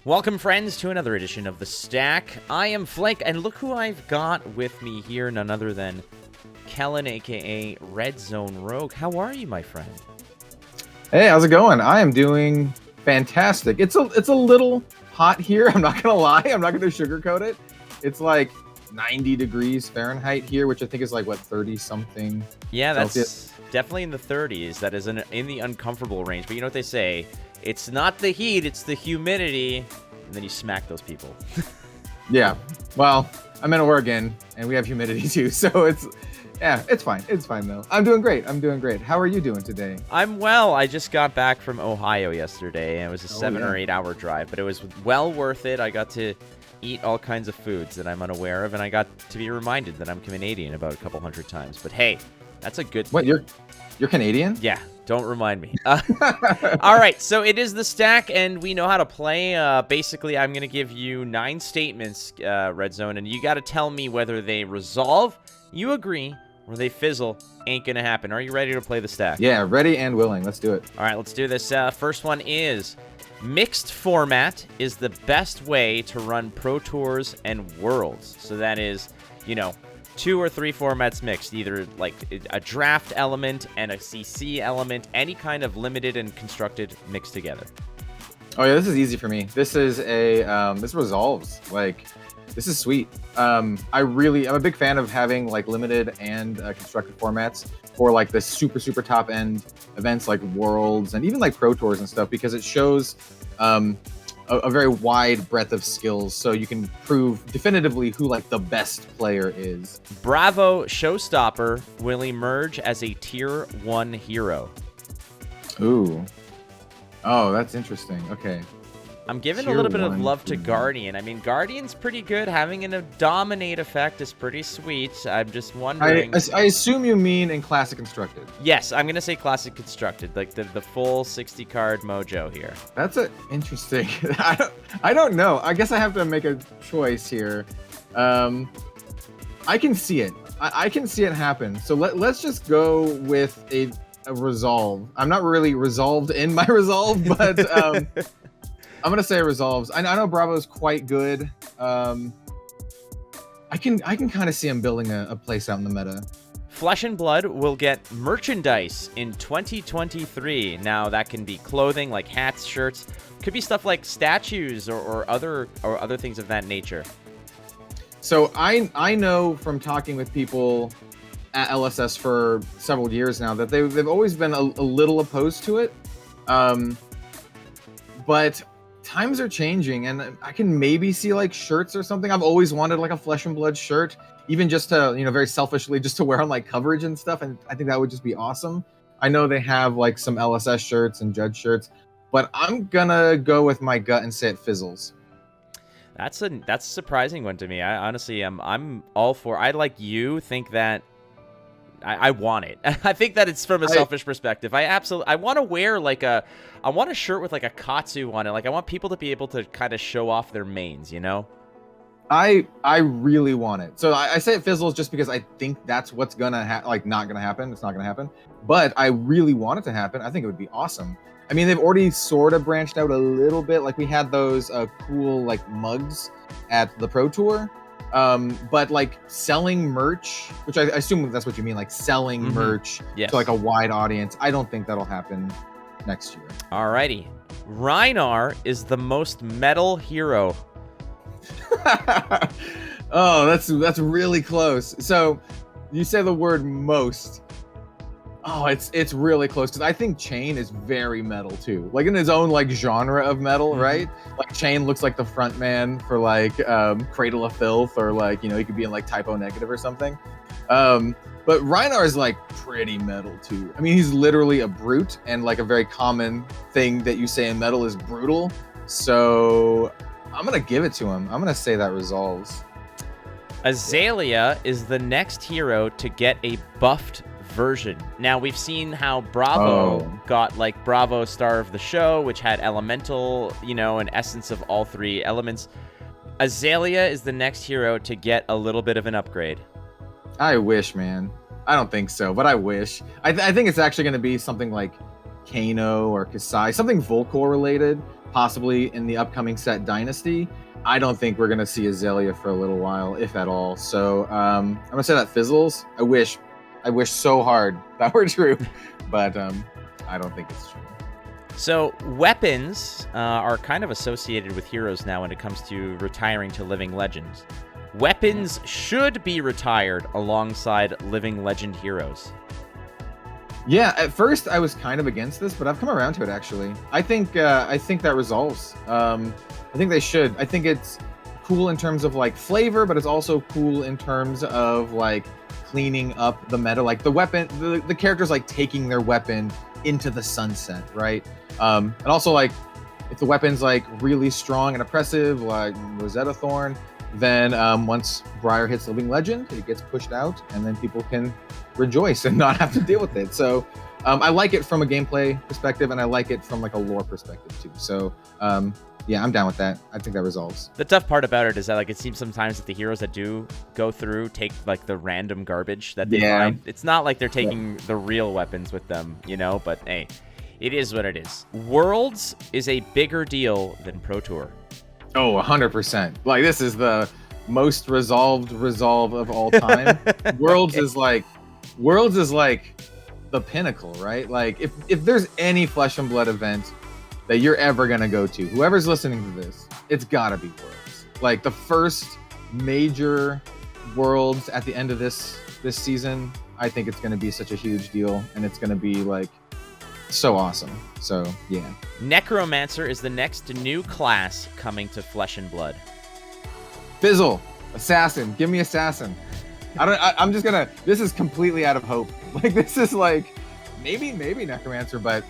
Welcome, friends, to another edition of The Stack. I am Flake, and look who I've got with me here, none other than Kellen, a.k.a. Red Zone Rogue. How are you, my friend? Hey, how's it going? I am doing fantastic. It's a little hot here. I'm not gonna lie. I'm not gonna sugarcoat it. It's like 90 degrees Fahrenheit here, which I think is like what 30 something. Yeah, that's Celsius. definitely in the 30s. That is in the uncomfortable range. But you know what they say? It's not the heat, it's the humidity. And then you smack those people. Yeah. Well, I'm in Oregon and we have humidity too, so it's fine. It's fine though. I'm doing great. How are you doing today? I'm well. I just got back from Ohio yesterday, and it was a 7 or 8 hour drive, but it was well worth it. I got to eat all kinds of foods that I'm unaware of, and I got to be reminded that I'm Canadian about a couple hundred times. But hey, that's a good thing. What, you're Canadian? Yeah, don't remind me. All right, so it is The Stack, and we know how to play. Basically, I'm going to give you 9 statements, Red Zone, and you got to tell me whether they resolve, you agree, or they fizzle. Ain't going to happen. Are you ready to play The Stack? Yeah, ready and willing. Let's do it. All right, let's do this. First one is, mixed format is the best way to run Pro Tours and Worlds. So that is, 2 or 3 formats mixed, either like a draft element and a CC element, any kind of limited and constructed mixed together. Oh yeah, this is easy for me. This is this resolves. Like, this is sweet. I'm a big fan of having like limited and constructed formats for like the super top end events like Worlds and even like Pro Tours and stuff, because it shows a very wide breadth of skills, so you can prove definitively who like the best player is. Bravo Showstopper will emerge as a tier 1 hero. Ooh. Oh, that's interesting. Okay. I'm giving Tier a little bit of 1 love to hero. Guardian. I mean, Guardian's pretty good. Having a dominate effect is pretty sweet. I'm just wondering. I assume you mean in Classic Constructed. Yes, I'm going to say Classic Constructed, like the full 60 card mojo here. That's interesting. I don't know. I guess I have to make a choice here. I can see it. I can see it happen. So let's just go with a resolve. I'm not really resolved in my resolve, but I'm gonna say it resolves. I know Bravo's quite good. I can kind of see him building a place out in the meta. Flesh and Blood will get merchandise in 2023. Now that can be clothing like hats, shirts, could be stuff like statues or other things of that nature. So I know from talking with people at LSS for several years now that they've always been a little opposed to it, but times are changing, and I can maybe see like shirts or something. I've always wanted like a Flesh and Blood shirt, even just to, very selfishly, just to wear on like coverage and stuff. And I think that would just be awesome. I know they have like some LSS shirts and Judge shirts, but I'm gonna go with my gut and say it fizzles. That's a surprising one to me. I honestly I'm all for. I, like you, think that I want it. I think that it's from a selfish perspective. I want to wear I want a shirt with like a Katsu on it. Like, I want people to be able to kind of show off their mains, I really want it. So I say it fizzles just because I think that's what's gonna not gonna happen. It's not gonna happen. But I really want it to happen. I think it would be awesome. I mean, they've already sort of branched out a little bit. Like, we had those cool like mugs at the Pro Tour. But like selling merch, which I assume that's what you mean, like selling merch yes. to like a wide audience, I don't think that'll happen next year. Alrighty. Rhinar is the most metal hero. Oh, that's really close. So you say the word most. Oh, it's really close, because I think Chain is very metal too, like in his own like genre of metal, right? Like Chain looks like the front man for like Cradle of Filth, or like, he could be in like Typo Negative or something. But Rhinar is like pretty metal too. I mean, he's literally a brute, and like a very common thing that you say in metal is brutal. So I'm gonna give it to him. I'm gonna say that resolves. Azalea is the next hero to get a buffed version. Now, we've seen how Bravo got like Bravo Star of the Show, which had elemental, an essence of all 3 elements. Azalea is the next hero to get a little bit of an upgrade. I wish, man. I don't think so, but I wish. I think it's actually going to be something like Kano or Kasai, something Volcor related, possibly in the upcoming set Dynasty. I don't think we're going to see Azalea for a little while, if at all. So I'm going to say that fizzles. I wish so hard that were true, but I don't think it's true. So weapons are kind of associated with heroes now when it comes to retiring to living legends. Weapons should be retired alongside living legend heroes. Yeah, at first I was kind of against this, but I've come around to it actually. I think that resolves. I think they should. I think it's cool in terms of like flavor, but it's also cool in terms of like cleaning up the meta. Like the weapon, the characters like taking their weapon into the sunset, right? And also like if the weapon's like really strong and oppressive, like Rosetta Thorn, then once Briar hits Living Legend, it gets pushed out, and then people can rejoice and not have to deal with it. So I like it from a gameplay perspective, and I like it from like a lore perspective too. So yeah, I'm down with that. I think that resolves. The tough part about it is that like it seems sometimes that the heroes that do go through take like the random garbage that they find. It's not like they're taking the real weapons with them, you know, but hey, it is what it is. Worlds is a bigger deal than Pro Tour. Oh, 100%. Like this is the most resolve of all time. Worlds is like the pinnacle, right? Like if there's any Flesh and Blood event that you're ever gonna go to, whoever's listening to this, it's gotta be Worlds. Like the first major Worlds at the end of this season, I think it's gonna be such a huge deal, and it's gonna be like so awesome. So yeah. Necromancer is the next new class coming to Flesh and Blood. Fizzle, Assassin, give me Assassin. I'm just gonna. This is completely out of hope. Like this is like maybe Necromancer, but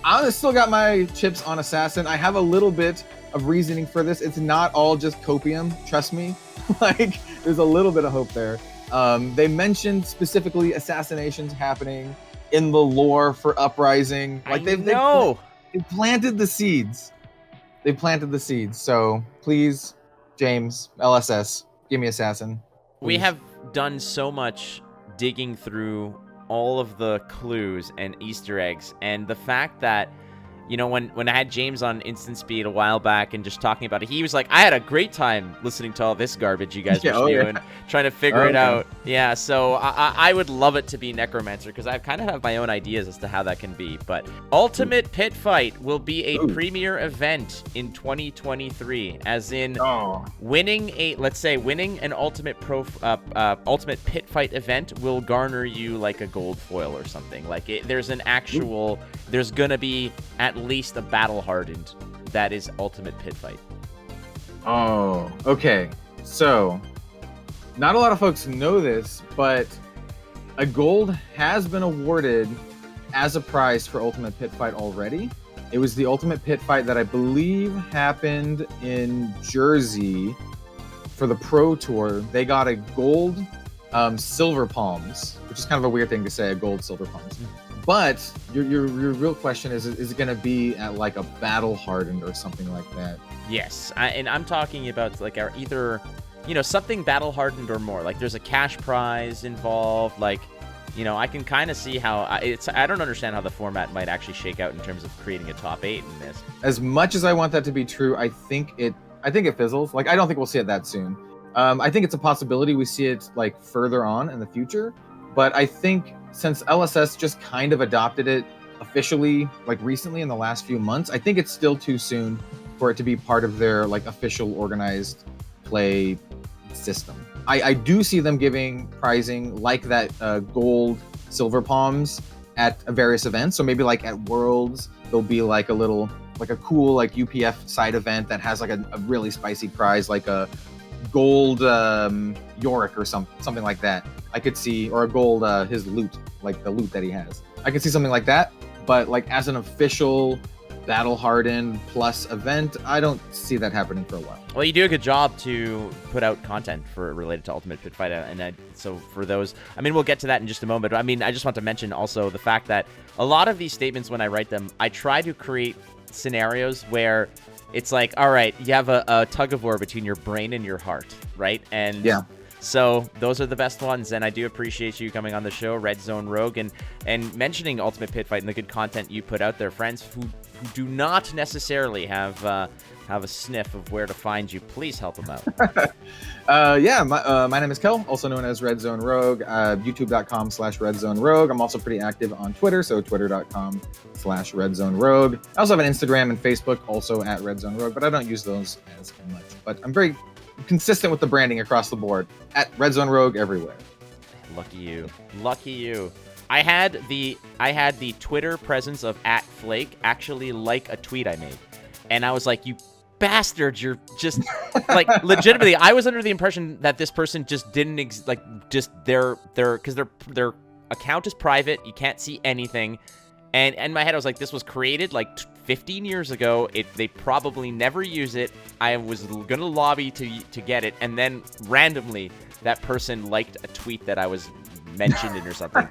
I still got my chips on Assassin. I have a little bit of reasoning for this. It's not all just copium. Trust me. Like there's a little bit of hope there. They mentioned specifically assassinations happening in the lore for Uprising. Like they planted the seeds. They planted the seeds. So please, James, LSS, give me Assassin. Please. We have done so much digging through all of the clues and Easter eggs, and the fact that, you know, when I had James on Instant Speed a while back and just talking about it, he was like, I had a great time listening to all this garbage you guys were spewing, trying to figure it out. Yeah, so I would love it to be Necromancer, because I kind of have my own ideas as to how that can be. But Ultimate Pit Fight will be a premier event in 2023, as in winning an Ultimate Pit Fight event will garner you like a gold foil or something. Like there's gonna be at least a battle hardened that is Ultimate Pit Fight. Oh, okay. So, not a lot of folks know this, but a gold has been awarded as a prize for Ultimate Pit Fight already. It was the Ultimate Pit Fight that I believe happened in Jersey for the Pro Tour. They got a gold Silver Palms, which is kind of a weird thing to say, a gold Silver Palms. But your real question is it going to be at like a battle hardened or something like that? Yes, and I'm talking about like either, you know, something battle hardened or more. Like there's a cash prize involved. Like, you know, I can kind of see how I don't understand how the format might actually shake out in terms of creating a top 8 in this. As much as I want that to be true, I think it fizzles. Like I don't think we'll see it that soon. I think it's a possibility we see it like further on in the future. But I think since LSS just kind of adopted it officially, like recently in the last few months, I think it's still too soon for it to be part of their like official organized play system. I do see them giving prizing like that gold Silver Palms at various events. So maybe like at Worlds, there'll be like a little, like a cool like UPF side event that has like a really spicy prize, like a gold Yorick or something like that. I could see, or a gold his loot, like the loot that he has. I could see something like that, but like as an official battle hardened plus event, I don't see that happening for a while. Well, you do a good job to put out content related to Ultimate Pit Fight, and so for those, I mean, we'll get to that in just a moment. But I mean, I just want to mention also the fact that a lot of these statements, when I write them, I try to create scenarios where it's like, all right, you have a tug of war between your brain and your heart, right? And So those are the best ones, and I do appreciate you coming on the show, Red Zone Rogue, and mentioning Ultimate Pit Fight and the good content you put out there. Friends who do not necessarily have a sniff of where to find you, please help them out. My name is Kel, also known as Red Zone Rogue, youtube.com/Red Zone Rogue. I'm also pretty active on Twitter, so twitter.com/Red Zone Rogue. I also have an Instagram and Facebook, also at Red Zone Rogue, but I don't use those as much. But I'm very consistent with the branding across the board, at Red Zone Rogue everywhere. Lucky you. Lucky you. I had the Twitter presence of @Flake actually like a tweet I made. And I was like, you bastards, you're just like legitimately. I was under the impression that this person just didn't their account is private. You can't see anything. And in my head, I was like, this was created like 15 years ago. They probably never use it. I was gonna lobby to get it, and then randomly that person liked a tweet that I was mentioned it or something,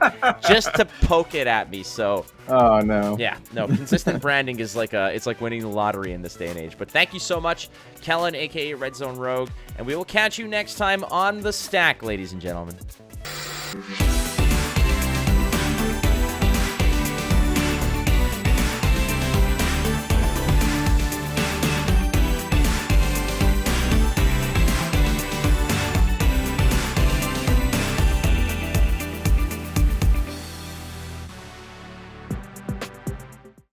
just to poke it at me. So oh no, yeah, no, consistent branding is like it's like winning the lottery in this day and age. But thank you so much, Kellen, aka Red Zone Rogue, and we will catch you next time on The Stack, ladies and gentlemen.